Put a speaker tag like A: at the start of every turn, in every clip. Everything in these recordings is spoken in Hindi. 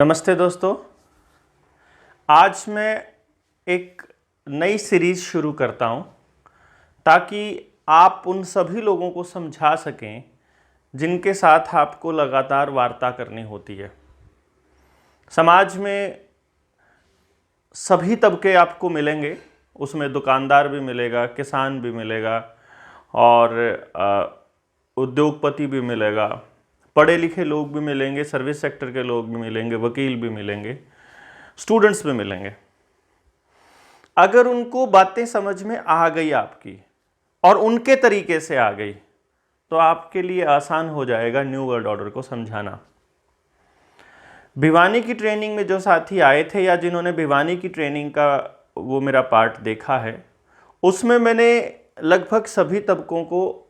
A: नमस्ते दोस्तों। आज मैं एक नई सीरीज़ शुरू करता हूं ताकि आप उन सभी लोगों को समझा सकें जिनके साथ आपको लगातार वार्ता करनी होती है। समाज में सभी तबके आपको मिलेंगे, उसमें दुकानदार भी मिलेगा, किसान भी मिलेगा और उद्योगपति भी मिलेगा, पढ़े लिखे लोग भी मिलेंगे, सर्विस सेक्टर के लोग भी मिलेंगे, वकील भी मिलेंगे, स्टूडेंट्स भी मिलेंगे। अगर उनको बातें समझ में आ गई आपकी और उनके तरीके से आ गई तो आपके लिए आसान हो जाएगा न्यू वर्ल्ड ऑर्डर को समझाना। भिवानी की ट्रेनिंग में जो साथी आए थे या जिन्होंने भिवानी की ट्रेनिंग का वो मेरा पार्ट देखा है, उसमें मैंने लगभग सभी तबकों को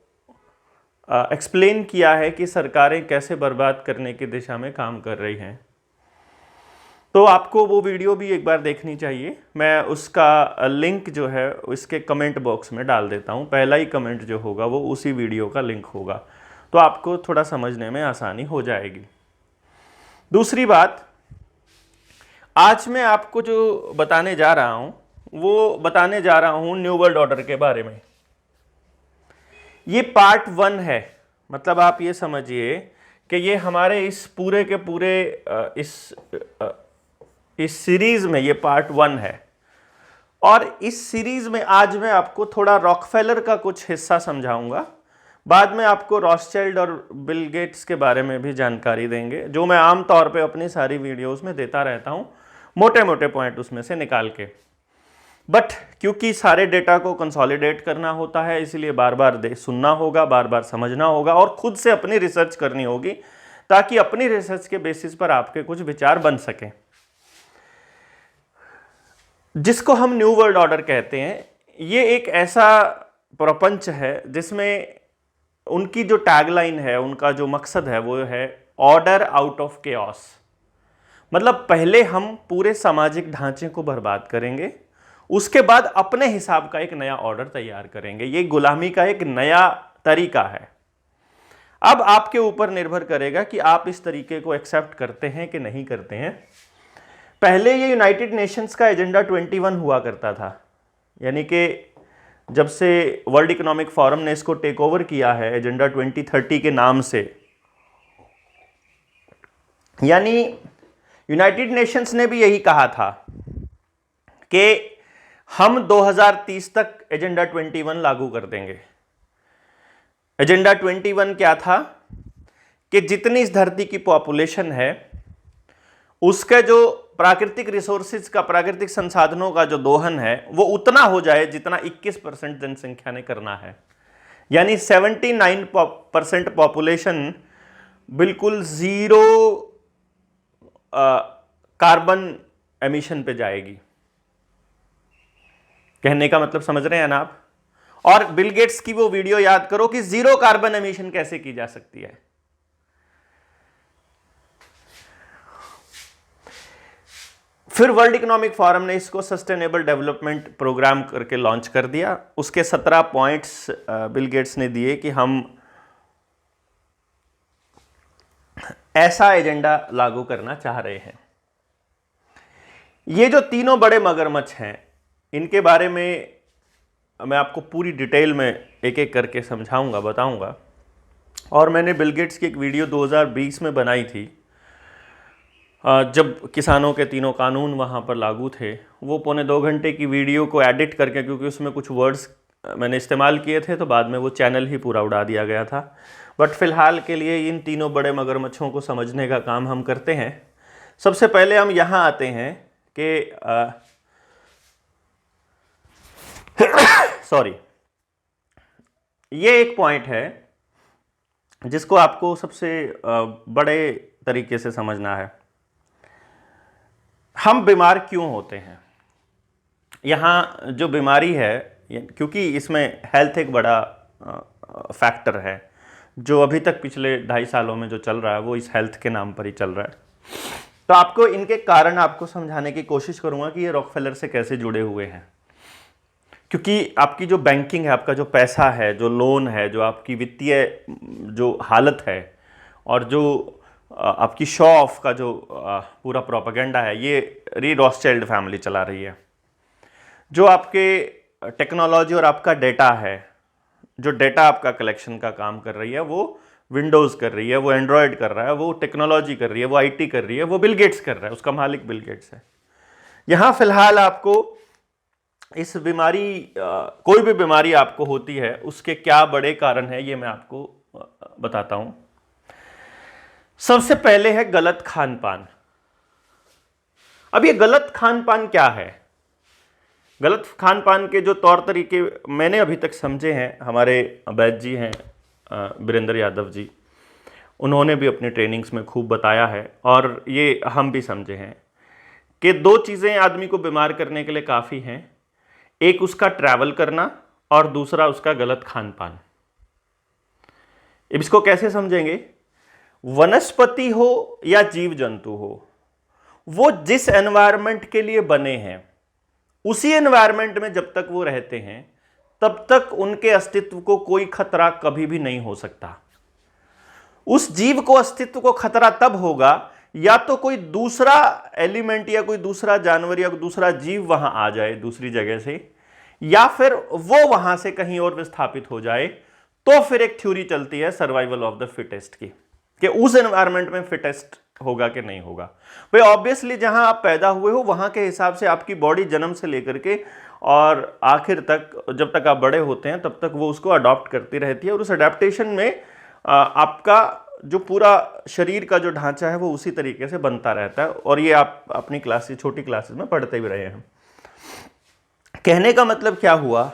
A: एक्सप्लेन किया है कि सरकारें कैसे बर्बाद करने की दिशा में काम कर रही हैं। तो आपको वो वीडियो भी एक बार देखनी चाहिए। मैं उसका लिंक जो है इसके कमेंट बॉक्स में डाल देता हूँ। पहला ही कमेंट जो होगा वो उसी वीडियो का लिंक होगा, तो आपको थोड़ा समझने में आसानी हो जाएगी। दूसरी बात, आज मैं आपको जो बताने जा रहा हूँ वो बताने जा रहा हूँ न्यू वर्ल्ड ऑर्डर के बारे में। ये पार्ट 1 है, मतलब आप ये समझिए कि ये हमारे इस पूरे के पूरे इस सीरीज में ये पार्ट 1 है। और इस सीरीज में आज मैं आपको थोड़ा रॉकफेलर का कुछ हिस्सा समझाऊंगा। बाद में आपको रॉथस्चाइल्ड और बिल गेट्स के बारे में भी जानकारी देंगे, जो मैं आमतौर पे अपनी सारी वीडियोस में देता रहता हूं, मोटे मोटे पॉइंट उसमें से निकाल के। बट क्योंकि सारे डेटा को कंसोलिडेट करना होता है, इसलिए बार बार सुनना होगा, बार बार समझना होगा और खुद से अपनी रिसर्च करनी होगी, ताकि अपनी रिसर्च के बेसिस पर आपके कुछ विचार बन सकें। जिसको हम न्यू वर्ल्ड ऑर्डर कहते हैं, ये एक ऐसा प्रपंच है जिसमें उनकी जो टैगलाइन है, उनका जो मकसद है वो है ऑर्डर आउट ऑफ केओस। मतलब पहले हम पूरे सामाजिक ढांचे को बर्बाद करेंगे, उसके बाद अपने हिसाब का एक नया ऑर्डर तैयार करेंगे। ये गुलामी का एक नया तरीका है। अब आपके ऊपर निर्भर करेगा कि आप इस तरीके को एक्सेप्ट करते हैं कि नहीं करते हैं। पहले ये यूनाइटेड नेशंस का एजेंडा 21 हुआ करता था, यानी कि जब से वर्ल्ड इकोनॉमिक फोरम ने इसको टेक ओवर किया है एजेंडा 2030 के नाम से, यानी यूनाइटेड नेशंस ने भी यही कहा था कि हम 2030 तक एजेंडा 21 लागू कर देंगे। एजेंडा 21 क्या था कि जितनी इस धरती की पॉपुलेशन है उसका जो प्राकृतिक रिसोर्सेज का, प्राकृतिक संसाधनों का जो दोहन है वो उतना हो जाए जितना 21% जनसंख्या ने करना है। यानी 79% पॉपुलेशन बिल्कुल जीरो कार्बन एमिशन पे जाएगी। कहने का मतलब समझ रहे हैं ना आप? और बिल गेट्स की वो वीडियो याद करो कि जीरो कार्बन एमिशन कैसे की जा सकती है। फिर वर्ल्ड इकोनॉमिक फोरम ने इसको सस्टेनेबल डेवलपमेंट प्रोग्राम करके लॉन्च कर दिया। उसके 17 पॉइंट्स बिल गेट्स ने दिए कि हम ऐसा एजेंडा लागू करना चाह रहे हैं। ये जो तीनों बड़े मगरमच्छ हैं, इनके बारे में मैं आपको पूरी डिटेल में एक एक करके समझाऊंगा, बताऊंगा। और मैंने बिल गेट्स की एक वीडियो 2020 में बनाई थी, जब किसानों के तीनों कानून वहाँ पर लागू थे। वो 1.25 घंटे की वीडियो को एडिट करके, क्योंकि उसमें कुछ वर्ड्स मैंने इस्तेमाल किए थे, तो बाद में वो चैनल ही पूरा उड़ा दिया गया था। बट फिलहाल के लिए इन तीनों बड़े मगरमच्छों को समझने का काम हम करते हैं। सबसे पहले हम यहाँ आते हैं कि सॉरी, ये एक पॉइंट है जिसको आपको सबसे बड़े तरीके से समझना है। हम बीमार क्यों होते हैं? यहाँ जो बीमारी है, क्योंकि इसमें हेल्थ एक बड़ा फैक्टर है, जो अभी तक पिछले 2.5 सालों में जो चल रहा है वो इस हेल्थ के नाम पर ही चल रहा है। तो आपको इनके कारण आपको समझाने की कोशिश करूंगा कि ये रॉकफेलर से कैसे जुड़े हुए हैं। क्योंकि आपकी जो बैंकिंग है, आपका जो पैसा है, जो लोन है, जो आपकी वित्तीय जो हालत है और जो आपकी शो ऑफ का जो पूरा प्रोपेगेंडा है, ये रॉथस्चाइल्ड फैमिली चला रही है। जो आपके टेक्नोलॉजी और आपका डेटा है, जो डेटा आपका कलेक्शन का काम कर रही है, वो विंडोज़ कर रही है, वो एंड्रॉयड कर रहा है, वो टेक्नोलॉजी कर रही है, वो आईटी कर रही है, वो बिल गेट्स कर रहा है, उसका मालिक बिल गेट्स है। यहाँ फिलहाल आपको इस बीमारी, कोई भी बीमारी आपको होती है, उसके क्या बड़े कारण है ये मैं आपको बताता हूं। सबसे पहले है गलत खान पान। अब ये गलत खान पान क्या है? गलत खान पान के जो तौर तरीके मैंने अभी तक समझे हैं, हमारे अवैध जी हैं, वीरेंद्र यादव जी, उन्होंने भी अपनी ट्रेनिंग्स में खूब बताया है और ये हम भी समझे हैं कि 2 चीज़ें आदमी को बीमार करने के लिए काफ़ी हैं। एक उसका ट्रैवल करना और दूसरा उसका गलत खान पान। इसको कैसे समझेंगे? वनस्पति हो या जीव जंतु हो, वो जिस एनवायरनमेंट के लिए बने हैं, उसी एनवायरनमेंट में जब तक वो रहते हैं तब तक उनके अस्तित्व को कोई खतरा कभी भी नहीं हो सकता। उस जीव को अस्तित्व को खतरा तब होगा या तो कोई दूसरा एलिमेंट या कोई दूसरा जानवर या कोई दूसरा जीव वहां आ जाए दूसरी जगह से, या फिर वो वहां से कहीं और विस्थापित हो जाए। तो फिर एक थ्योरी चलती है सर्वाइवल ऑफ द फिटेस्ट की, कि उस एनवायरनमेंट में फिटेस्ट होगा कि नहीं होगा। भाई ऑब्वियसली जहां आप पैदा हुए हो वहां के हिसाब से आपकी बॉडी जन्म से लेकर के और आखिर तक, जब तक आप बड़े होते हैं तब तक वो उसको अडॉप्ट करती रहती है और उस अडेप्टेशन में आपका जो पूरा शरीर का जो ढांचा है वो उसी तरीके से बनता रहता है। और ये आप अपनी क्लासेस, छोटी क्लासेस में पढ़ते भी रहे हैं। कहने का मतलब क्या हुआ,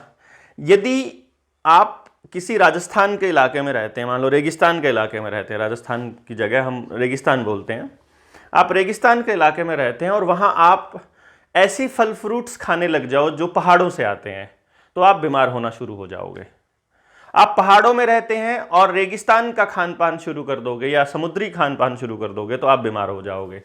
A: यदि आप किसी राजस्थान के इलाके में रहते हैं, मान लो रेगिस्तान के इलाके में रहते हैं, राजस्थान की जगह हम रेगिस्तान बोलते हैं, आप रेगिस्तान के इलाके में रहते हैं और वहाँ आप ऐसी फल फ्रूट्स खाने लग जाओ जो पहाड़ों से आते हैं, तो आप बीमार होना शुरू हो जाओगे। आप पहाड़ों में रहते हैं और रेगिस्तान का खान पान शुरू कर दोगे या समुद्री खान पान शुरू कर दोगे तो आप बीमार हो जाओगे।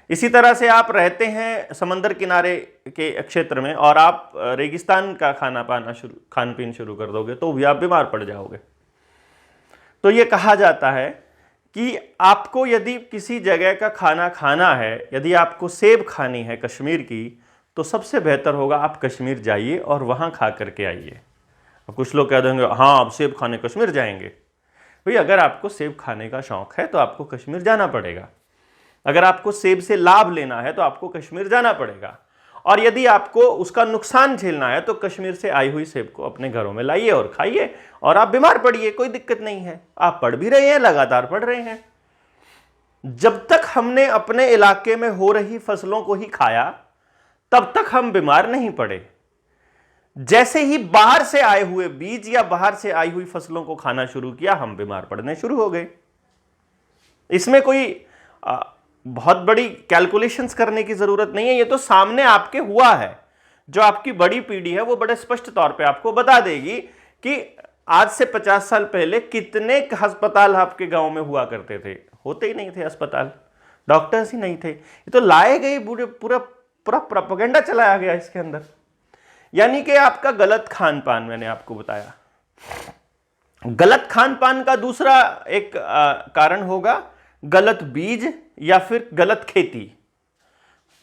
A: इसी तरह से आप रहते हैं समंदर किनारे के क्षेत्र में और आप रेगिस्तान का खान पीन शुरू कर दोगे तो भी आप बीमार पड़ जाओगे। तो ये कहा जाता है कि आपको यदि किसी जगह का खाना खाना है, यदि आपको सेब खानी है कश्मीर की, तो सबसे बेहतर होगा आप कश्मीर जाइए और वहाँ खा करके आइए। कुछ लोग कह देंगे हाँ आप सेब खाने कश्मीर जाएंगे। भाई अगर आपको सेब खाने का शौक है तो आपको कश्मीर जाना पड़ेगा। अगर आपको सेब से लाभ लेना है तो आपको कश्मीर जाना पड़ेगा। और यदि आपको उसका नुकसान झेलना है तो कश्मीर से आई हुई सेब को अपने घरों में लाइए और खाइए और आप बीमार पड़िए, कोई दिक्कत नहीं है। आप पढ़ भी रहे हैं, लगातार पढ़ रहे हैं। जब तक हमने अपने इलाके में हो रही फसलों को ही खाया तब तक हम बीमार नहीं पड़े। जैसे ही बाहर से आए हुए बीज या बाहर से आई हुई फसलों को खाना शुरू किया, हम बीमार पड़ने शुरू हो गए। इसमें कोई बहुत बड़ी कैलकुलेशंस करने की जरूरत नहीं है, ये तो सामने आपके हुआ है। जो आपकी बड़ी पीढ़ी है वो बड़े स्पष्ट तौर पे आपको बता देगी कि आज से 50 साल पहले कितने अस्पताल आपके गांव में हुआ करते थे। होते ही नहीं थे अस्पताल, डॉक्टर्स ही नहीं थे। ये तो लाए गए पूरा प्रोपेगेंडा चलाया गया इसके अंदर। यानी कि आपका गलत खान पान, मैंने आपको बताया। गलत खान पान का दूसरा एक कारण होगा गलत बीज या फिर गलत खेती।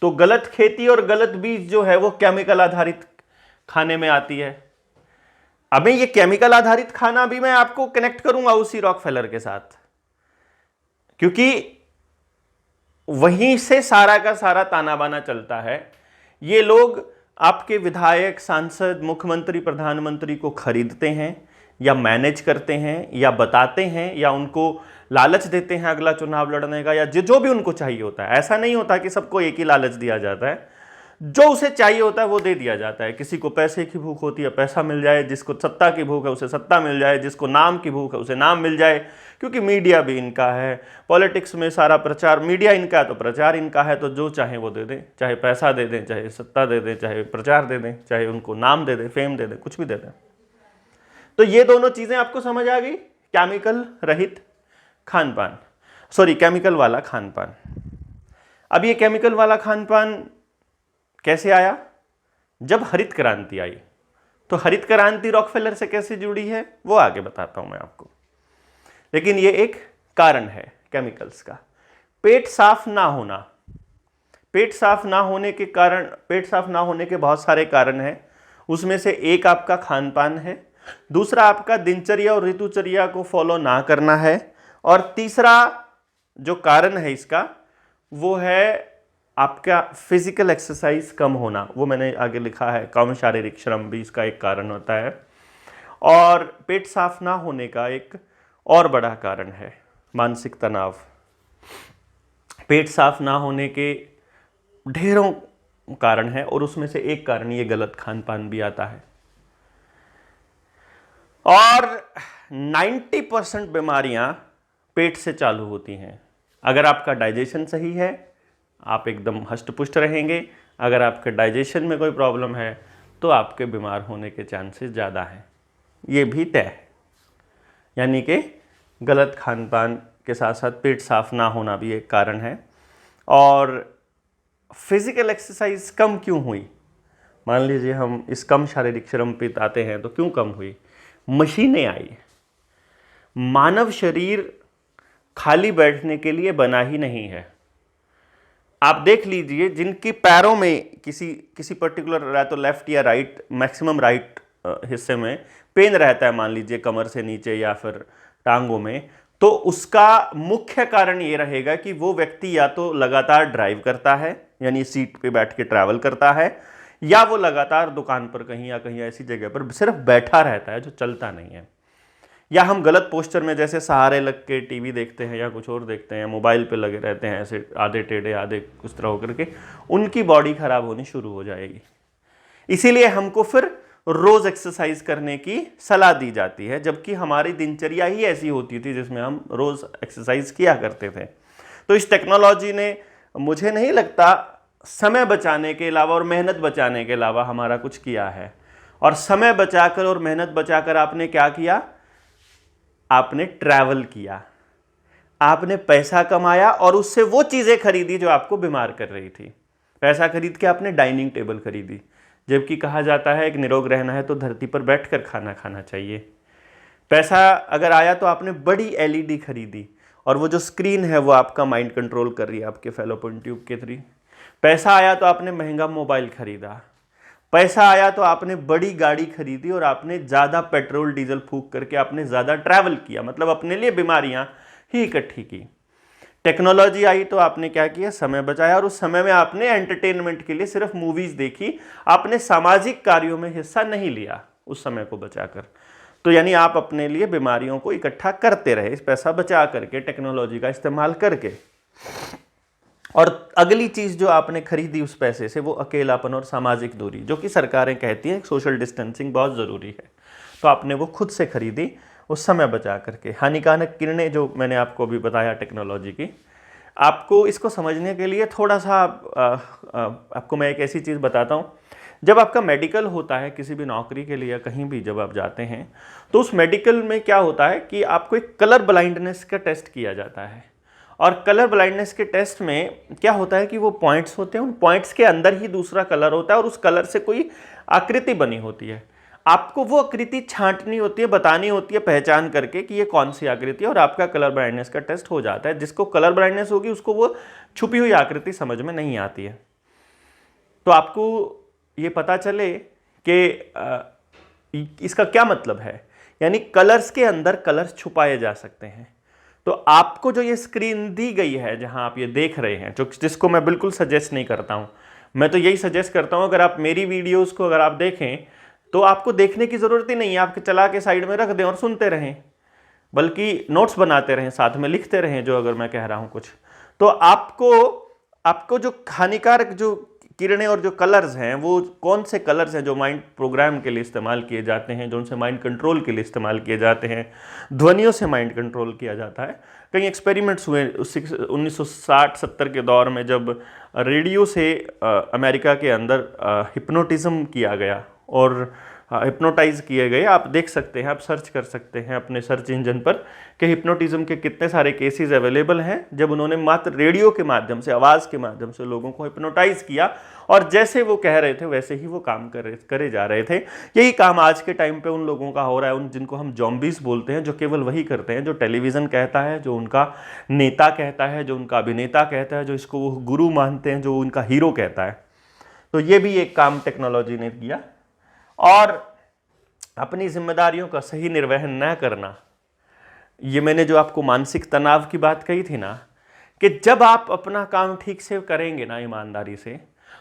A: तो गलत खेती और गलत बीज जो है वो केमिकल आधारित खाने में आती है। अब ये केमिकल आधारित खाना भी मैं आपको कनेक्ट करूंगा उसी रॉकफेलर के साथ, क्योंकि वहीं से सारा का सारा ताना बाना चलता है। ये लोग आपके विधायक, सांसद, मुख्यमंत्री, प्रधानमंत्री को खरीदते हैं या मैनेज करते हैं या बताते हैं या उनको लालच देते हैं अगला चुनाव लड़ने का, या जो भी उनको चाहिए होता है। ऐसा नहीं होता कि सबको एक ही लालच दिया जाता है, जो उसे चाहिए होता है वो दे दिया जाता है। किसी को पैसे की भूख होती है, पैसा मिल जाए। जिसको सत्ता की भूख है उसे सत्ता मिल जाए। जिसको नाम की भूख है उसे नाम मिल जाए, क्योंकि मीडिया भी इनका है। पॉलिटिक्स में सारा प्रचार मीडिया इनका है तो प्रचार इनका है, तो जो चाहे वो दे दें, चाहे पैसा दे दें, चाहे सत्ता दे दें, चाहे प्रचार दे दें, चाहे उनको नाम दे दें, फेम दे दें, कुछ भी दे दें। तो ये दोनों चीजें आपको समझ आ गई। केमिकल रहित खान पान, सॉरी केमिकल वाला खान पान। अब ये केमिकल वाला खान पान कैसे आया? जब हरित क्रांति आई। तो हरित क्रांति रॉकफेलर से कैसे जुड़ी है वो आगे बताता हूं मैं आपको, लेकिन ये एक कारण है केमिकल्स का। पेट साफ ना होना, पेट साफ ना होने के कारण, पेट साफ ना होने के बहुत सारे कारण हैं। उसमें से एक आपका खान पान है, दूसरा आपका दिनचर्या और ऋतुचर्या को फॉलो ना करना है, और तीसरा जो कारण है इसका वो है आपका फिजिकल एक्सरसाइज कम होना। वो मैंने आगे लिखा है, कम शारीरिक श्रम भी इसका एक कारण होता है। और पेट साफ ना होने का एक और बड़ा कारण है मानसिक तनाव। पेट साफ ना होने के ढेरों कारण है और उसमें से एक कारण ये गलत खान पान भी आता है। और 90% बीमारियां पेट से चालू होती हैं। अगर आपका डाइजेशन सही है आप एकदम हष्ट-पुष्ट रहेंगे, अगर आपके डाइजेशन में कोई प्रॉब्लम है तो आपके बीमार होने के चांसेस ज़्यादा हैं, ये भी तय है। यानी कि गलत खान पान के साथ साथ पेट साफ ना होना भी एक कारण है। और फिजिकल एक्सरसाइज कम क्यों हुई? मान लीजिए हम इस कम शारीरिक श्रम पे आते हैं तो क्यों कम हुई? मशीनें आई। मानव शरीर खाली बैठने के लिए बना ही नहीं है। आप देख लीजिए जिनकी पैरों में किसी पर्टिकुलर या तो लेफ्ट या राइट, मैक्सिमम राइट हिस्से में पेन रहता है, मान लीजिए कमर से नीचे या फिर टांगों में, तो उसका मुख्य कारण ये रहेगा कि वो व्यक्ति या तो लगातार ड्राइव करता है, यानी सीट पे बैठ के ट्रैवल करता है, या वो लगातार दुकान पर कहीं या कहीं ऐसी जगह पर सिर्फ बैठा रहता है जो चलता नहीं है। या हम गलत पोस्चर में जैसे सहारे लग के टीवी देखते हैं या कुछ और देखते हैं, मोबाइल पे लगे रहते हैं ऐसे आधे टेढ़े आधे उस तरह होकर के, उनकी बॉडी खराब होनी शुरू हो जाएगी। इसीलिए हमको फिर रोज एक्सरसाइज करने की सलाह दी जाती है, जबकि हमारी दिनचर्या ही ऐसी होती थी जिसमें हम रोज एक्सरसाइज किया करते थे। तो इस टेक्नोलॉजी ने, मुझे नहीं लगता, समय बचाने के अलावा और मेहनत बचाने के अलावा हमारा कुछ किया है। और समय बचाकर और मेहनत बचाकर आपने क्या किया? आपने ट्रैवल किया, आपने पैसा कमाया और उससे वो चीजें खरीदी जो आपको बीमार कर रही थी। पैसा खरीद के आपने डाइनिंग टेबल खरीदी, जबकि कहा जाता है कि निरोग रहना है तो धरती पर बैठकर खाना खाना चाहिए। पैसा अगर आया तो आपने बड़ी एलईडी खरीदी और वो जो स्क्रीन है वो आपका माइंड कंट्रोल कर रही है आपके फैलोपियन ट्यूब के थ्रू। पैसा आया तो आपने महंगा मोबाइल खरीदा। पैसा आया तो आपने बड़ी गाड़ी खरीदी और आपने ज़्यादा पेट्रोल डीजल फूंक करके आपने ज़्यादा ट्रैवल किया, मतलब अपने लिए बीमारियां ही इकट्ठी की। टेक्नोलॉजी आई तो आपने क्या किया? समय बचाया, और उस समय में आपने एंटरटेनमेंट के लिए सिर्फ मूवीज देखी, आपने सामाजिक कार्यों में हिस्सा नहीं लिया उस समय को बचाकर। तो यानी आप अपने लिए बीमारियों को इकट्ठा करते रहे, इस पैसा बचा करके, टेक्नोलॉजी का इस्तेमाल करके। और अगली चीज जो आपने खरीदी उस पैसे से वो अकेलापन और सामाजिक दूरी, जो कि सरकारें कहती हैं सोशल डिस्टेंसिंग बहुत ज़रूरी है, तो आपने वो खुद से खरीदी उस समय बचा करके। हानिकारक किरणें जो मैंने आपको अभी बताया टेक्नोलॉजी की, आपको इसको समझने के लिए थोड़ा सा आपको मैं एक ऐसी चीज़ बताता हूँ। जब आपका मेडिकल होता है किसी भी नौकरी के लिए या कहीं भी जब आप जाते हैं, तो उस मेडिकल में क्या होता है कि आपको एक कलर ब्लाइंडनेस का टेस्ट किया जाता है। और कलर ब्लाइंडनेस के टेस्ट में क्या होता है कि वो पॉइंट्स होते हैं, उन पॉइंट्स के अंदर ही दूसरा कलर होता है और उस कलर से कोई आकृति बनी होती है। आपको वो आकृति छांटनी होती है, बतानी होती है पहचान करके कि ये कौन सी आकृति है, और आपका कलर ब्लाइंडनेस का टेस्ट हो जाता है। जिसको कलर ब्लाइंडनेस होगी उसको वो छुपी हुई आकृति समझ में नहीं आती है। तो आपको ये पता चले कि इसका क्या मतलब है, यानी कलर्स के अंदर कलर्स छुपाए जा सकते हैं। तो आपको जो ये स्क्रीन दी गई है जहां आप ये देख रहे हैं, जिसको मैं बिल्कुल सजेस्ट नहीं करता हूं, मैं तो यही सजेस्ट करता हूं अगर आप मेरी वीडियोस को अगर आप देखें तो आपको देखने की ज़रूरत ही नहीं है, आप चला के साइड में रख दें और सुनते रहें, बल्कि नोट्स बनाते रहें, साथ में लिखते रहें जो अगर मैं कह रहा हूं कुछ। तो आपको जो हानिकारक जो किरणें और जो कलर्स हैं, वो कौन से कलर्स हैं जो माइंड प्रोग्राम के लिए इस्तेमाल किए जाते हैं, जो उनसे माइंड कंट्रोल के लिए इस्तेमाल किए जाते हैं, ध्वनियों से माइंड कंट्रोल किया जाता है। कई एक्सपेरिमेंट्स हुए 1960-70 के दौर में, जब रेडियो से अमेरिका के अंदर हिप्नोटिज्म किया गया और हिप्नोटाइज किए गए। आप देख सकते हैं, आप सर्च कर सकते हैं अपने सर्च इंजन पर कि हिप्नोटिज्म के कितने सारे केसेस अवेलेबल हैं, जब उन्होंने मात्र रेडियो के माध्यम से, आवाज़ के माध्यम से लोगों को हिप्नोटाइज किया और जैसे वो कह रहे थे वैसे ही वो काम करे जा रहे थे। यही काम आज के टाइम पे उन लोगों का हो रहा है, उन जिनको हम जॉम्बीज बोलते हैं, जो केवल वही करते हैं जो टेलीविज़न कहता है, जो उनका नेता कहता है, जो उनका अभिनेता कहता है, जो इसको वो गुरु मानते हैं, जो उनका हीरो कहता है। तो ये भी एक काम टेक्नोलॉजी ने किया। और अपनी जिम्मेदारियों का सही निर्वहन न करना, ये मैंने जो आपको मानसिक तनाव की बात कही थी ना, कि जब आप अपना काम ठीक से करेंगे ना ईमानदारी से,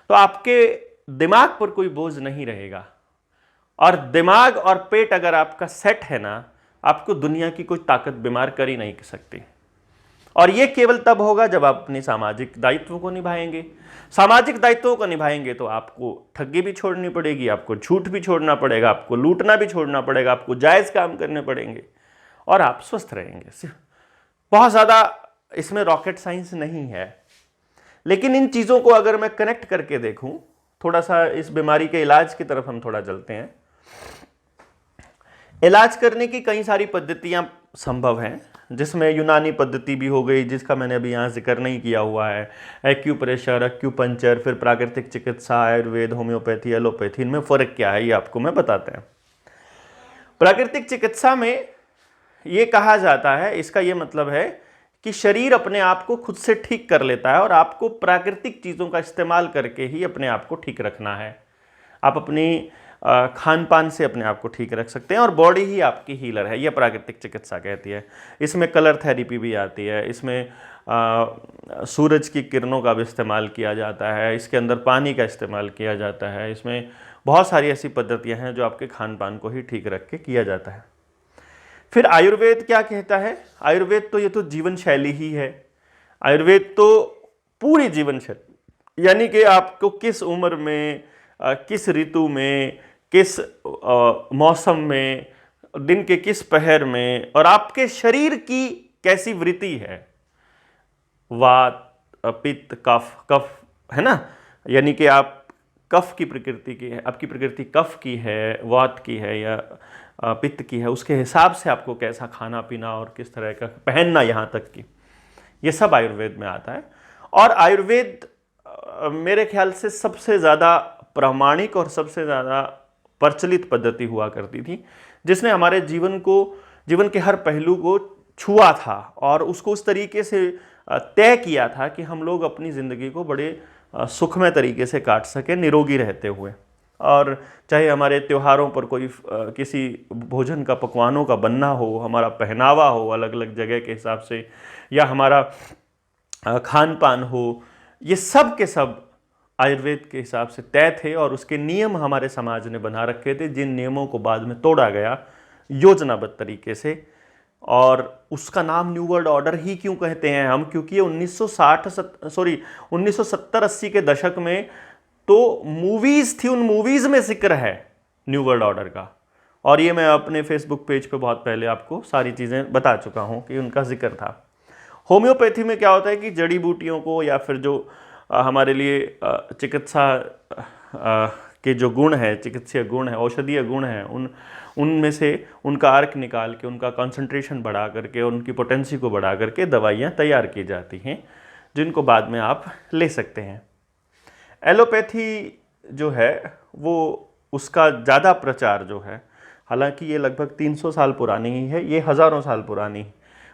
A: तो आपके दिमाग पर कोई बोझ नहीं रहेगा। और दिमाग और पेट अगर आपका सेट है ना, आपको दुनिया की कोई ताकत बीमार कर ही नहीं सकती। और ये केवल तब होगा जब आप अपने सामाजिक दायित्वों को निभाएंगे। सामाजिक दायित्वों को निभाएंगे तो आपको ठगी भी छोड़नी पड़ेगी, आपको झूठ भी छोड़ना पड़ेगा, आपको लूटना भी छोड़ना पड़ेगा, आपको जायज़ काम करने पड़ेंगे और आप स्वस्थ रहेंगे। बहुत ज़्यादा इसमें रॉकेट साइंस नहीं है, लेकिन इन चीज़ों को अगर मैं कनेक्ट करके देखूं, थोड़ा सा इस बीमारी के इलाज की तरफ हम थोड़ा चलते हैं। इलाज करने की कई सारी पद्धतियां संभव हैं, जिसमें यूनानी पद्धति भी हो गई, जिसका मैंने अभी यहाँ जिक्र नहीं किया हुआ है, एक्यूप्रेशर, एक्यूपंचर, फिर प्राकृतिक चिकित्सा, आयुर्वेद, होम्योपैथी, एलोपैथी। इनमें फ़र्क क्या है ये आपको मैं बताते हैं। प्राकृतिक चिकित्सा में ये कहा जाता है, इसका ये मतलब है कि शरीर अपने आप को खुद से ठीक कर लेता है और आपको प्राकृतिक चीज़ों का इस्तेमाल करके ही अपने आप को ठीक रखना है। आप अपनी खान पान से अपने आप को ठीक रख सकते हैं और बॉडी ही आपकी हीलर है, यह प्राकृतिक चिकित्सा कहती है। इसमें कलर थेरेपी भी आती है, इसमें सूरज की किरणों का भी इस्तेमाल किया जाता है, इसके अंदर पानी का इस्तेमाल किया जाता है, इसमें बहुत सारी ऐसी पद्धतियां हैं जो आपके खान पान को ही ठीक रख के किया जाता है। फिर आयुर्वेद क्या कहता है? आयुर्वेद तो ये तो जीवन शैली ही है। आयुर्वेद तो पूरी जीवन शैली, यानी कि आपको किस उम्र में, किस ऋतु में, किस मौसम में, दिन के किस पहर में, और आपके शरीर की कैसी वृत्ति है, वात, पित्त, कफ है ना, यानी कि आप कफ की प्रकृति की है, आपकी प्रकृति कफ की है, वात की है या पित्त की है, उसके हिसाब से आपको कैसा खाना पीना और किस तरह का पहनना, यहाँ तक की ये सब आयुर्वेद में आता है। और आयुर्वेद मेरे ख्याल से सबसे ज़्यादा प्रामाणिक और सबसे ज़्यादा प्रचलित पद्धति हुआ करती थी, जिसने हमारे जीवन के हर पहलू को छुआ था और उसको उस तरीके से तय किया था कि हम लोग अपनी ज़िंदगी को बड़े सुखमय तरीके से काट सकें, निरोगी रहते हुए। और चाहे हमारे त्योहारों पर कोई किसी भोजन का, पकवानों का बनना हो, हमारा पहनावा हो अलग अलग जगह के हिसाब से, या हमारा खान पान हो, ये सब के सब आयुर्वेद के हिसाब से तय थे और उसके नियम हमारे समाज ने बना रखे थे, जिन नियमों को बाद में तोड़ा गया योजनाबद्ध तरीके से। और उसका नाम न्यू वर्ल्ड ऑर्डर ही क्यों कहते हैं हम? क्योंकि ये 1970-80 के दशक में तो मूवीज़ थी, उन मूवीज़ में जिक्र है न्यू वर्ल्ड ऑर्डर का, और ये मैं अपने फेसबुक पेज पे बहुत पहले आपको सारी चीज़ें बता चुका हूँ कि उनका जिक्र था। होम्योपैथी में क्या होता है कि जड़ी बूटियों को, या फिर जो हमारे लिए चिकित्सा के जो गुण हैं, चिकित्सीय गुण हैं, औषधीय गुण हैं, उनमें से उनका अर्क निकाल के, उनका कंसंट्रेशन बढ़ा करके, उनकी पोटेंसी को बढ़ा करके दवाइयाँ तैयार की जाती हैं, जिनको बाद में आप ले सकते हैं। एलोपैथी जो है वो, उसका ज़्यादा प्रचार जो है, हालांकि ये लगभग 300 साल पुरानी ही है, ये हज़ारों साल पुरानी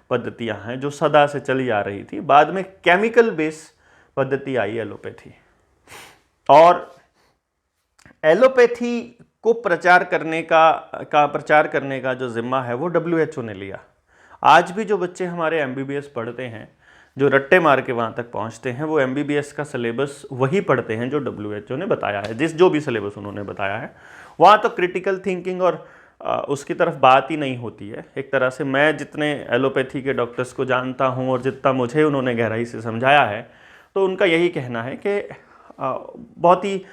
A: पद्धतियाँ हैं जो सदा से चली आ रही थी। बाद में केमिकल बेस पद्धति आई एलोपैथी, और एलोपैथी को प्रचार करने का जो जिम्मा है वो WHO ने लिया। आज भी जो बच्चे हमारे MBBS पढ़ते हैं, जो रट्टे मार के वहाँ तक पहुँचते हैं, वो MBBS का सिलेबस वही पढ़ते हैं जो WHO ने बताया है। जो भी सिलेबस उन्होंने बताया है, वहाँ तो क्रिटिकल थिंकिंग और उसकी तरफ बात ही नहीं होती है। एक तरह से मैं जितने एलोपैथी के डॉक्टर्स को जानता हूँ और जितना मुझे उन्होंने गहराई से समझाया है, तो उनका यही कहना है कि बहुत ही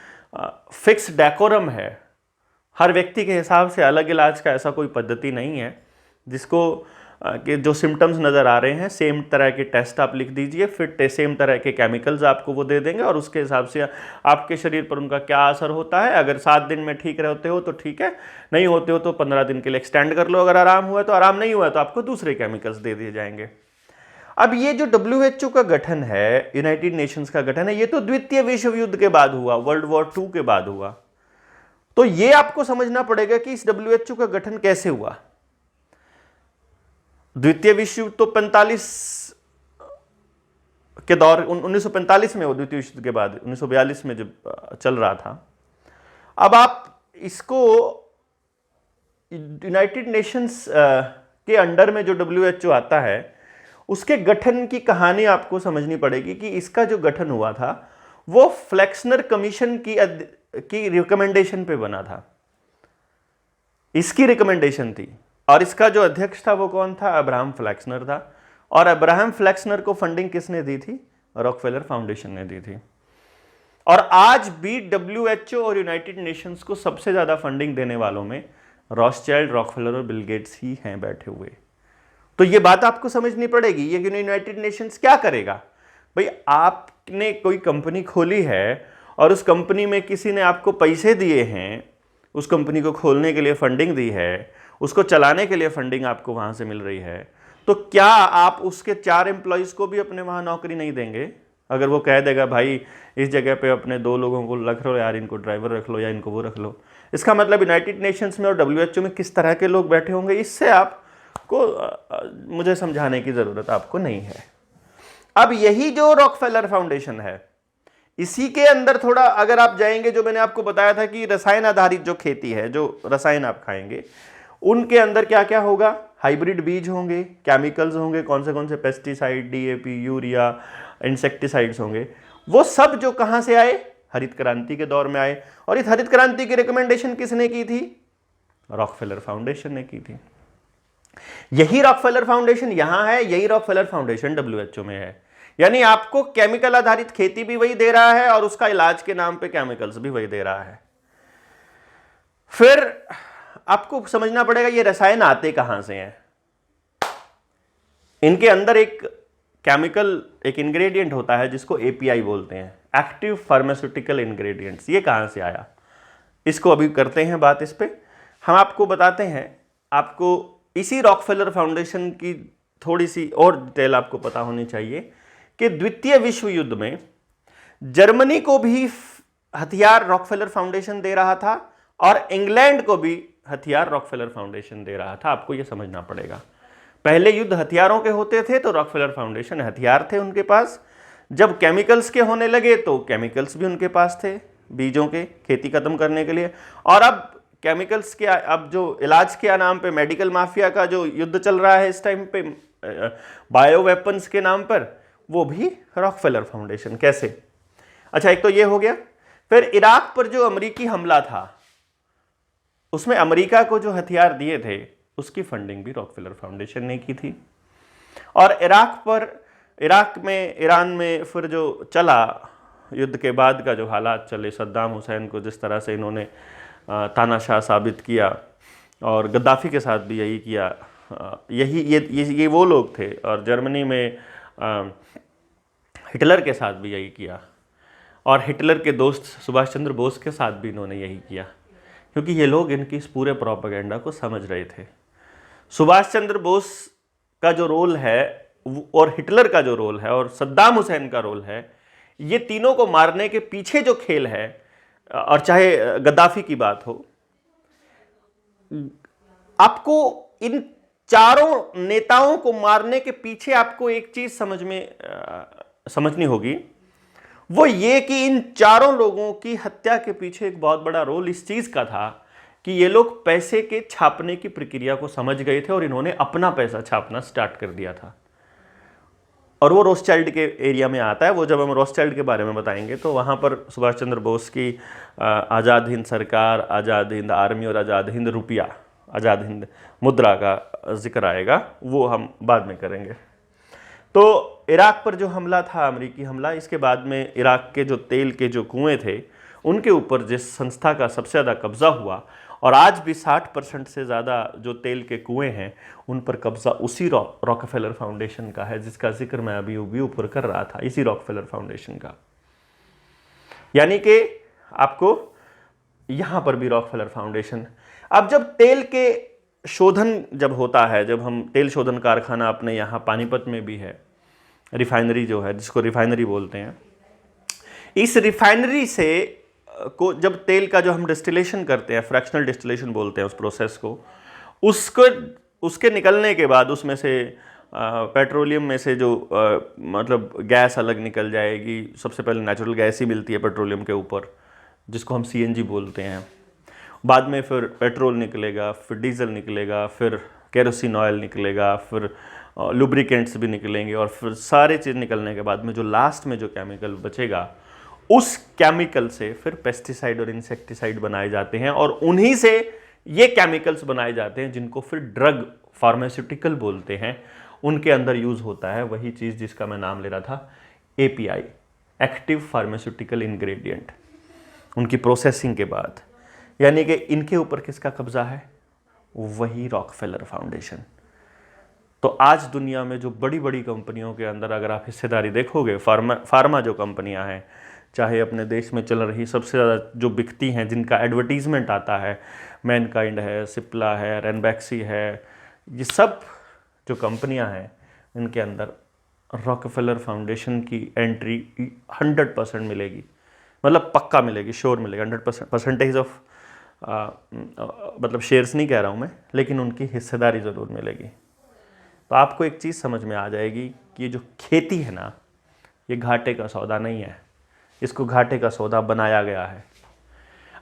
A: फिक्स डेकोरम है। हर व्यक्ति के हिसाब से अलग इलाज का ऐसा कोई पद्धति नहीं है जिसको के जो सिम्टम्स नज़र आ रहे हैं, सेम तरह के टेस्ट आप लिख दीजिए, फिर सेम तरह के केमिकल्स आपको वो दे देंगे और उसके हिसाब से आपके शरीर पर उनका क्या असर होता है। अगर 7 दिन में ठीक रहते हो तो ठीक है, नहीं होते हो तो 15 दिन के लिए एक्सटेंड कर लो, अगर आराम हुआ तो आराम, नहीं हुआ तो आपको दूसरे केमिकल्स दे दिए जाएंगे। अब ये जो WHO का गठन है, यूनाइटेड नेशंस का गठन है, ये तो द्वितीय विश्व युद्ध के बाद हुआ, वर्ल्ड वॉर 2 के बाद हुआ। तो ये आपको समझना पड़ेगा कि इस WHO का गठन कैसे हुआ। द्वितीय विश्व युद्ध तो 45 के दौर, 1945 में वो द्वितीय विश्व युद्ध के बाद 1942 में जब चल रहा था। अब आप इसको यूनाइटेड नेशंस के अंडर में जो WHO आता है, उसके गठन की कहानी आपको समझनी पड़ेगी कि इसका जो गठन हुआ था वो फ्लेक्सनर कमीशन की रिकमेंडेशन पे बना था। इसकी रिकमेंडेशन थी और इसका जो अध्यक्ष था वो कौन था? अब्राहम फ्लेक्सनर था। और अब्राहम फ्लेक्सनर को फंडिंग किसने दी थी? रॉकफेलर फाउंडेशन ने दी थी। और आज भी WHO और यूनाइटेड नेशंस को सबसे ज्यादा फंडिंग देने वालों में रॉथस्चाइल्ड, रॉकफेलर और बिल गेट्स ही हैं बैठे हुए। तो ये बात आपको समझनी पड़ेगी। ये यूनाइटेड नेशंस क्या करेगा भाई? आपने कोई कंपनी खोली है और उस कंपनी में किसी ने आपको पैसे दिए हैं, उस कंपनी को खोलने के लिए फंडिंग दी है, उसको चलाने के लिए फंडिंग आपको वहां से मिल रही है, तो क्या आप उसके 4 एम्प्लॉयज को भी अपने वहां नौकरी नहीं देंगे? अगर वो कह देगा भाई इस जगह पे अपने 2 लोगों को रख लो यार, इनको ड्राइवर रख लो या इनको वो रख लो, इसका मतलब यूनाइटेड नेशंस में और WHO में किस तरह के लोग बैठे होंगे, इससे आपको मुझे समझाने की जरूरत आपको नहीं है। अब यही जो रॉकफेलर फाउंडेशन है, इसी के अंदर थोड़ा अगर आप जाएंगे, जो मैंने आपको बताया था कि रसायन आधारित जो खेती है, जो रसायन आप खाएंगे, उनके अंदर क्या क्या होगा? हाइब्रिड बीज होंगे, केमिकल्स होंगे, कौन से पेस्टिसाइड, DAP, यूरिया, इंसेक्टिसाइड्स होंगे। वो सब जो कहां से आए? हरित क्रांति के दौर में आए। और इस हरित क्रांति की रिकमेंडेशन किसने की थी? रॉकफेलर फाउंडेशन ने की थी। यही रॉकफेलर फाउंडेशन यहां है, यही रॉकफेलर फाउंडेशन WHO में है। यानी आपको केमिकल आधारित खेती भी वही दे रहा है और उसका इलाज के नाम पे केमिकल्स भी वही दे रहा है। फिर आपको समझना पड़ेगा ये रसायन आते कहां से हैं। इनके अंदर एक केमिकल, एक इंग्रेडिएंट होता है जिसको API बोलते हैं, एक्टिव फार्मास्यूटिकल इंग्रेडिएंट्स। ये कहां से आया, इसको अभी करते हैं बात। इस पे हम आपको बताते हैं। आपको इसी रॉकफेलर फाउंडेशन की थोड़ी सी और डिटेल आपको पता होनी चाहिए कि द्वितीय विश्व युद्ध में जर्मनी को भी हथियार रॉकफेलर फाउंडेशन दे रहा था और इंग्लैंड को भी हथियार रॉकफेलर फाउंडेशन दे रहा था। आपको यह समझना पड़ेगा। पहले युद्ध हथियारों के होते थे तो रॉकफेलर फाउंडेशन हथियार थे उनके पास। जब केमिकल्स के होने लगे तो केमिकल्स भी उनके पास थे, बीजों के खेती खत्म करने के लिए। और अब केमिकल्स के, अब जो इलाज के नाम पे मेडिकल माफिया का जो युद्ध चल रहा है इस टाइम पे, बायो वेपन्स के नाम पर, वो भी रॉकफेलर फाउंडेशन। कैसे? अच्छा, एक तो ये हो गया। फिर इराक पर जो अमेरिकी हमला था, उसमें अमेरिका को जो हथियार दिए थे उसकी फंडिंग भी रॉकफेलर फाउंडेशन ने की थी। और इराक में, ईरान में फिर जो चला युद्ध के बाद का जो हालात चले, सद्दाम हुसैन को जिस तरह से इन्होंने तानाशाह साबित किया, और गद्दाफी के साथ भी यही किया। ये वो लोग थे। और जर्मनी में हिटलर के साथ भी यही किया, और हिटलर के दोस्त सुभाष चंद्र बोस के साथ भी इन्होंने यही किया, क्योंकि ये लोग इनकी इस पूरे प्रोपेगेंडा को समझ रहे थे। सुभाष चंद्र बोस का जो रोल है और हिटलर का जो रोल है और सद्दाम हुसैन का रोल है, ये तीनों को मारने के पीछे जो खेल है, और चाहे गद्दाफी की बात हो, आपको इन चारों नेताओं को मारने के पीछे आपको एक चीज समझनी होगी, वो ये कि इन चारों लोगों की हत्या के पीछे एक बहुत बड़ा रोल इस चीज का था कि ये लोग पैसे के छापने की प्रक्रिया को समझ गए थे और इन्होंने अपना पैसा छापना स्टार्ट कर दिया था। और वो रोथस्चाइल्ड के एरिया में आता है। वो जब हम रोथस्चाइल्ड के बारे में बताएंगे तो वहाँ पर सुभाष चंद्र बोस की आज़ाद हिंद सरकार, आज़ाद हिंद आर्मी और आज़ाद हिंद रुपया, आज़ाद हिंद मुद्रा का जिक्र आएगा, वो हम बाद में करेंगे। तो इराक पर जो हमला था, अमेरिकी हमला, इसके बाद में इराक के जो तेल के जो कुएँ थे उनके ऊपर जिस संस्था का सबसे ज़्यादा कब्जा हुआ और आज भी 60% से ज़्यादा जो तेल के कुएं हैं उन पर कब्जा उसी रॉकफेलर फाउंडेशन का है, जिसका जिक्र मैं अभी ऊपर कर रहा था, इसी रॉकफेलर फाउंडेशन का। यानी कि आपको यहां पर भी रॉकफेलर फाउंडेशन। अब जब तेल के शोधन जब होता है, जब हम तेल शोधन कारखाना अपने यहाँ पानीपत में भी है, रिफाइनरी जो है जिसको रिफाइनरी बोलते हैं, इस रिफाइनरी से को जब तेल का जो हम डिस्टिलेशन करते हैं, फ्रैक्शनल डिस्टिलेशन बोलते हैं उस प्रोसेस को, उसके निकलने के बाद उसमें से पेट्रोलियम में से जो मतलब गैस अलग निकल जाएगी। सबसे पहले नेचुरल गैस ही मिलती है पेट्रोलियम के ऊपर, जिसको हम सीएनजी बोलते हैं। बाद में फिर पेट्रोल निकलेगा, फिर डीजल निकलेगा, फिर केरोसिन ऑयल निकलेगा, फिर लुब्रिकेंट्स भी निकलेंगे, और फिर सारे चीज़ निकलने के बाद में जो लास्ट में जो केमिकल बचेगा, उस केमिकल से फिर पेस्टिसाइड और इंसेक्टिसाइड बनाए जाते हैं, और उन्हीं से ये केमिकल्स बनाए जाते हैं जिनको फिर ड्रग फार्मास्यूटिकल बोलते हैं। उनके अंदर यूज़ होता है वही चीज़ जिसका मैं नाम ले रहा था, एपीआई, एक्टिव फार्मास्यूटिकल इंग्रेडिएंट, उनकी प्रोसेसिंग के बाद। यानी कि इनके ऊपर किसका कब्जा है? वही रॉकफेलर फाउंडेशन। तो आज दुनिया में जो बड़ी बड़ी कंपनियों के अंदर अगर आप हिस्सेदारी देखोगे, फार्मा जो कंपनियां हैं, चाहे अपने देश में चल रही सबसे ज़्यादा जो बिकती हैं, जिनका एडवर्टीजमेंट आता है, मैनकाइंड है, सिप्ला है, रेनबैक्सी है, ये सब जो कंपनियां हैं, इनके अंदर रॉकफेलर फाउंडेशन की एंट्री 100% मिलेगी, मतलब पक्का मिलेगी, श्योर मिलेगा, 100% परसेंटेज ऑफ मतलब शेयर्स नहीं कह रहा हूँ मैं, लेकिन उनकी हिस्सेदारी ज़रूर मिलेगी। तो आपको एक चीज़ समझ में आ जाएगी कि ये जो खेती है ना, ये घाटे का सौदा नहीं है, इसको घाटे का सौदा बनाया गया है।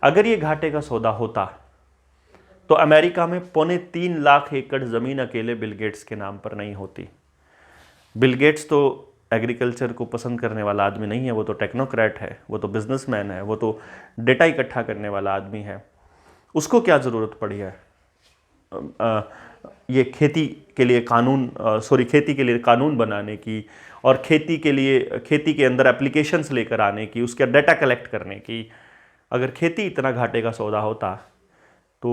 A: अगर ये घाटे का सौदा होता तो अमेरिका में 3.25 लाख एकड़ ज़मीन अकेले बिल गेट्स के नाम पर नहीं होती। बिल गेट्स तो एग्रीकल्चर को पसंद करने वाला आदमी नहीं है, वो तो टेक्नोक्रेट है, वो तो बिजनेसमैन है, वो तो डेटा इकट्ठा करने वाला आदमी है। उसको क्या ज़रूरत पड़ी है ये खेती के लिए खेती के लिए कानून बनाने की, और खेती के अंदर एप्लीकेशंस लेकर आने की, उसका डाटा कलेक्ट करने की। अगर खेती इतना घाटे का सौदा होता तो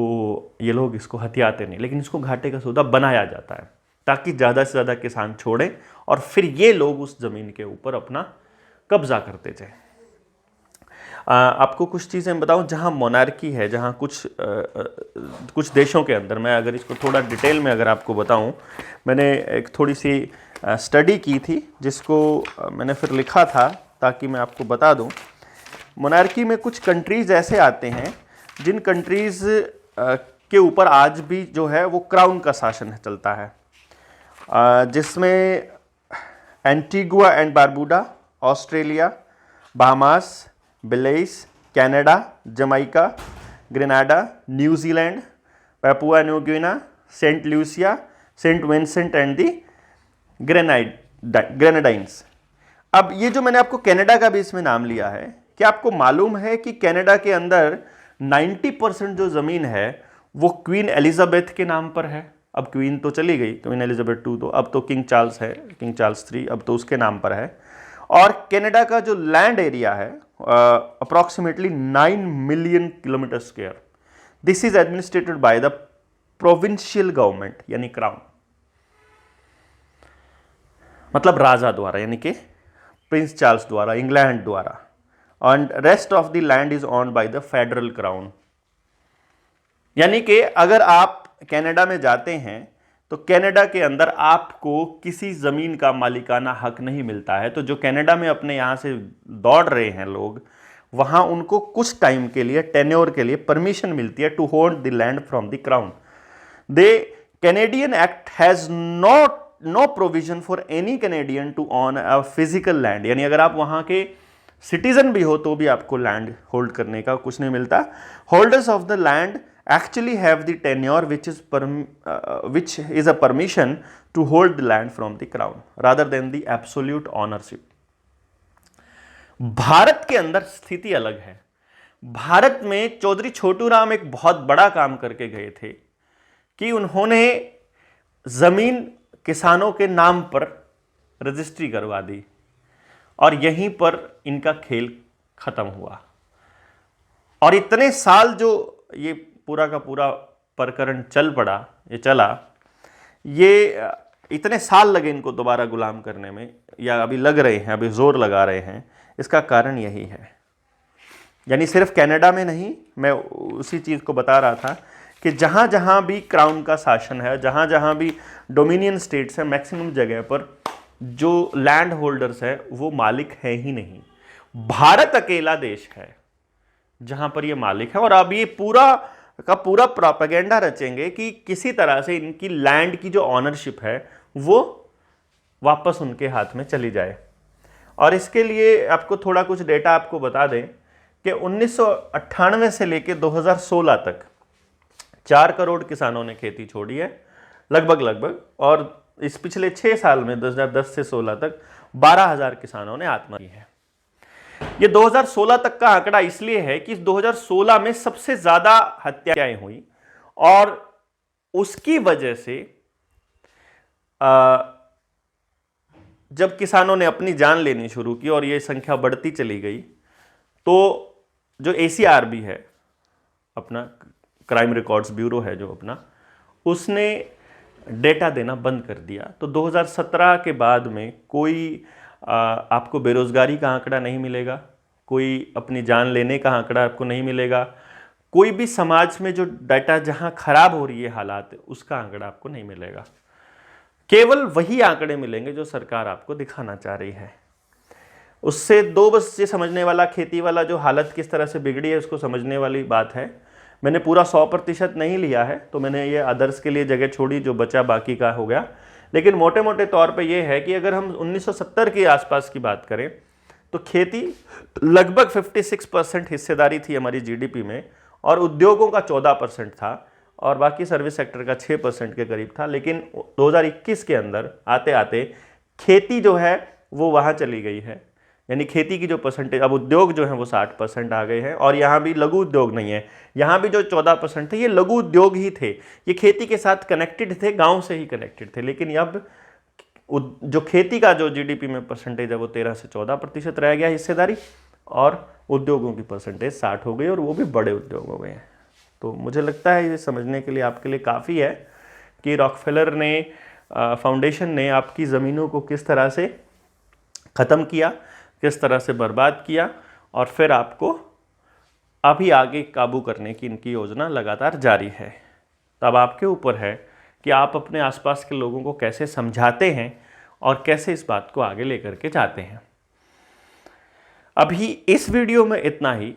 A: ये लोग इसको हथियाते नहीं, लेकिन इसको घाटे का सौदा बनाया जाता है ताकि ज़्यादा से ज़्यादा किसान छोड़ें और फिर ये लोग उस ज़मीन के ऊपर अपना कब्जा करते जाएं। आपको कुछ चीज़ें बताऊं जहां मोनार्की है, जहां कुछ देशों के अंदर, मैं अगर इसको थोड़ा डिटेल में अगर आपको बताऊं, मैंने एक थोड़ी सी स्टडी की थी जिसको मैंने फिर लिखा था ताकि मैं आपको बता दूं। मोनार्की में कुछ कंट्रीज़ ऐसे आते हैं जिन कंट्रीज़ के ऊपर आज भी जो है वो क्राउन का शासन चलता है, जिसमें Antigua and Barbuda, Australia, Bahamas, Belize, Canada, Jamaica, Grenada, New Zealand, Papua New Guinea, Saint Lucia, Saint Vincent and the Grenadines. अब ये जो मैंने आपको कनाडा का भी इसमें नाम लिया है, क्या आपको मालूम है कि कनाडा के अंदर 90% जो ज़मीन है वो क्वीन एलिजाबेथ के नाम पर है। अब क्वीन तो चली गई, क्वीन एलिजाबेथ 2, तो अब तो किंग चार्ल्स है, किंग चार्ल्स 3, अब तो उसके नाम पर है। और कनाडा का जो लैंड एरिया है approximately 9 million kilometre square, this is administrated by the provincial government, यानी क्राउन, मतलब राजा द्वारा, यानी कि प्रिंस चार्ल्स द्वारा, इंग्लैंड द्वारा। And rest of the land is owned by the federal crown. यानी कि अगर आप कनाडा में जाते हैं तो कनाडा के अंदर आपको किसी ज़मीन का मालिकाना हक नहीं मिलता है। तो जो कनाडा में अपने यहाँ से दौड़ रहे हैं लोग, वहाँ उनको कुछ टाइम के लिए, टेन्योर के लिए परमिशन मिलती है to hold the land from the crown. The Canadian act has no provision for any Canadian to own a physical land, यानी अगर आप वहाँ के सिटीजन भी हो तो भी आपको लैंड होल्ड करने का कुछ नहीं मिलता। Holders of the land actually have the tenure which is a permission to hold the land from the crown rather than the absolute ownership। Bharat के अंदर स्थिति अलग है। भारत में चौधरी छोटू राम एक बहुत बड़ा काम करके गए थे कि उन्होंने जमीन किसानों के नाम पर रजिस्ट्री करवा दी, और यहीं पर इनका खेल खत्म हुआ। और इतने साल जो ये पूरा का पूरा प्रकरण चल पड़ा, ये चला, ये इतने साल लगे इनको दोबारा गुलाम करने में, या अभी लग रहे हैं, अभी जोर लगा रहे हैं, इसका कारण यही है। यानी सिर्फ कनाडा में नहीं, मैं उसी चीज़ को बता रहा था कि जहाँ जहाँ भी क्राउन का शासन है, जहाँ जहाँ भी डोमिनियन स्टेट्स है, मैक्सिमम जगह पर जो लैंड होल्डर्स है वो मालिक है ही नहीं। भारत अकेला देश है जहाँ पर ये मालिक है। और अब ये पूरा का पूरा प्रोपेगेंडा रचेंगे कि किसी तरह से इनकी लैंड की जो ऑनरशिप है वो वापस उनके हाथ में चली जाए। और इसके लिए आपको थोड़ा कुछ डेटा आपको बता दें कि 1998 से लेकर 2016 तक 4 करोड़ किसानों ने खेती छोड़ी है लगभग, और इस पिछले 6 साल में 2010 से 16 तक 12,000 किसानों ने आत्महत्या की है। ये 2016 तक का आंकड़ा इसलिए है कि 2016 में सबसे ज्यादा हत्याएं हुई, और उसकी वजह से जब किसानों ने अपनी जान लेनी शुरू की और ये संख्या बढ़ती चली गई, तो जो ACRB है, अपना क्राइम रिकॉर्ड्स ब्यूरो है जो अपना, उसने डेटा देना बंद कर दिया। तो 2017 के बाद में कोई आपको बेरोजगारी का आंकड़ा नहीं मिलेगा, कोई अपनी जान लेने का आंकड़ा आपको नहीं मिलेगा, कोई भी समाज में जो डाटा जहां खराब हो रही है हालात, उसका आंकड़ा आपको नहीं मिलेगा। केवल वही आंकड़े मिलेंगे जो सरकार आपको दिखाना चाह रही है। उससे दो बस ये समझने वाला, खेती वाला जो हालत किस तरह से बिगड़ी है उसको समझने वाली बात है। मैंने पूरा 100% नहीं लिया है, तो मैंने ये अदर्स के लिए जगह छोड़ी, जो बचा बाकी का हो गया। लेकिन मोटे मोटे तौर पे ये है कि अगर हम 1970 के आसपास की बात करें तो खेती लगभग 56% हिस्सेदारी थी हमारी GDP में, और उद्योगों का 14% था, और बाकी सर्विस सेक्टर का 6% के करीब था। लेकिन 2021 के अंदर आते आते खेती जो है वो वहाँ चली गई है, यानी खेती की जो परसेंटेज, अब उद्योग जो है वो 60% आ गए हैं। और यहाँ भी लघु उद्योग नहीं है, यहाँ भी जो 14% थे ये लघु उद्योग ही थे, ये खेती के साथ कनेक्टेड थे, गांव से ही कनेक्टेड थे। लेकिन अब जो खेती का जो GDP में परसेंटेज है वो 13 से 14% रह गया हिस्सेदारी, और उद्योगों की परसेंटेज 60 हो गई, और वो भी बड़े उद्योग हो गए हैं। तो मुझे लगता है ये समझने के लिए आपके लिए काफ़ी है कि रॉकफेलर ने फाउंडेशन ने आपकी ज़मीनों को किस तरह से ख़त्म किया, किस तरह से बर्बाद किया, और फिर आपको अभी आगे काबू करने की इनकी योजना लगातार जारी है। तब आपके ऊपर है कि आप अपने आसपास के लोगों को कैसे समझाते हैं और कैसे इस बात को आगे लेकर के जाते हैं। अभी इस वीडियो में इतना ही।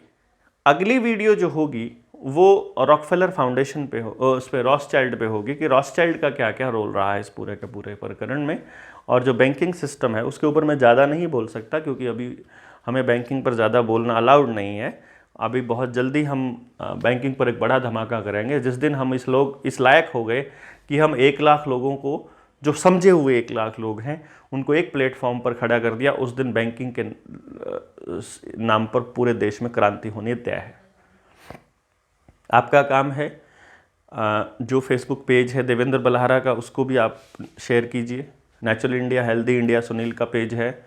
A: अगली वीडियो जो होगी वो रॉकफेलर फाउंडेशन पे उस पर रॉथस्चाइल्ड पे होगी कि रॉथस्चाइल्ड का क्या क्या रोल रहा है इस पूरे के पूरे प्रकरण में, और जो बैंकिंग सिस्टम है उसके ऊपर मैं ज़्यादा नहीं बोल सकता, क्योंकि अभी हमें बैंकिंग पर ज़्यादा बोलना अलाउड नहीं है। अभी बहुत जल्दी हम बैंकिंग पर एक बड़ा धमाका करेंगे, जिस दिन हम इस लायक हो गए कि हम 1 लाख लोगों को, जो समझे हुए 1 लाख लोग हैं, उनको एक प्लेटफॉर्म पर खड़ा कर दिया, उस दिन बैंकिंग के नाम पर पूरे देश में क्रांति होनी तय है। आपका काम है जो फेसबुक पेज है देवेंद्र बलहारा का, उसको भी आप शेयर कीजिए। Natural India, healthy India Sunil का पेज है,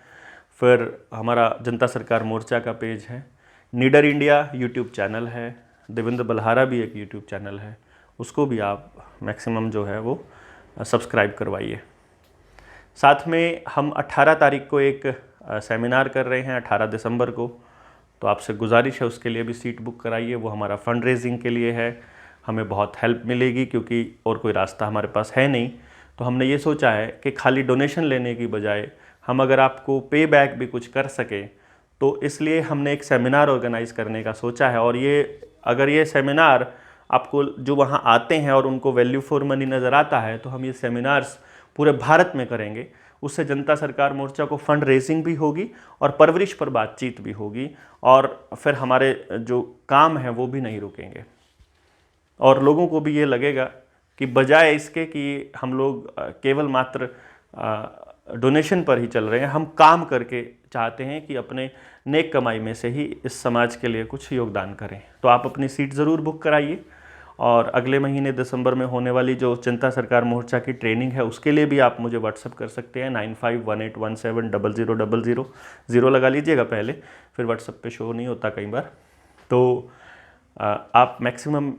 A: फिर हमारा जनता सरकार मोर्चा का पेज है, नीडर इंडिया यूट्यूब चैनल है, देवेंद्र बलहारा भी एक यूट्यूब चैनल है, उसको भी आप मैक्सिमम जो है वो सब्सक्राइब करवाइए। साथ में हम 18 तारीख को एक सेमिनार कर रहे हैं, 18 दिसंबर को, तो आपसे गुजारिश है उसके लिए भी सीट बुक कराइए। वो हमारा फंड रेजिंग के लिए है, हमें बहुत हेल्प मिलेगी क्योंकि और कोई रास्ता हमारे पास है नहीं। तो हमने ये सोचा है कि खाली डोनेशन लेने की बजाय हम अगर आपको पे बैक भी कुछ कर सकें, तो इसलिए हमने एक सेमिनार ऑर्गेनाइज़ करने का सोचा है। और ये अगर ये सेमिनार आपको जो वहाँ आते हैं और उनको वैल्यू फॉर मनी नज़र आता है, तो हम ये सेमिनार्स पूरे भारत में करेंगे। उससे जनता सरकार मोर्चा को फंड रेजिंग भी होगी और परवरिश पर बातचीत भी होगी, और फिर हमारे जो काम हैं वो भी नहीं रुकेंगे। और लोगों को भी ये लगेगा कि बजाय इसके कि हम लोग केवल मात्र डोनेशन पर ही चल रहे हैं, हम काम करके चाहते हैं कि अपने नेक कमाई में से ही इस समाज के लिए कुछ योगदान करें। तो आप अपनी सीट ज़रूर बुक कराइए। और अगले महीने दिसंबर में होने वाली जो जनता सरकार मोर्चा की ट्रेनिंग है, उसके लिए भी आप मुझे व्हाट्सअप कर सकते हैं 9518170000। 0 लगा लीजिएगा पहले, फिर व्हाट्सअप पे शो नहीं होता कई बार। तो आप मैक्सिमम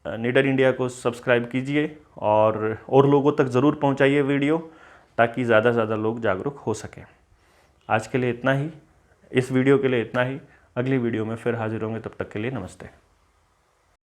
A: निडर इंडिया को सब्सक्राइब कीजिए और लोगों तक ज़रूर पहुंचाइए वीडियो, ताकि ज़्यादा से ज़्यादा लोग जागरूक हो सकें। आज के लिए इतना ही, इस वीडियो के लिए इतना ही। अगली वीडियो में फिर हाजिर होंगे, तब तक के लिए नमस्ते।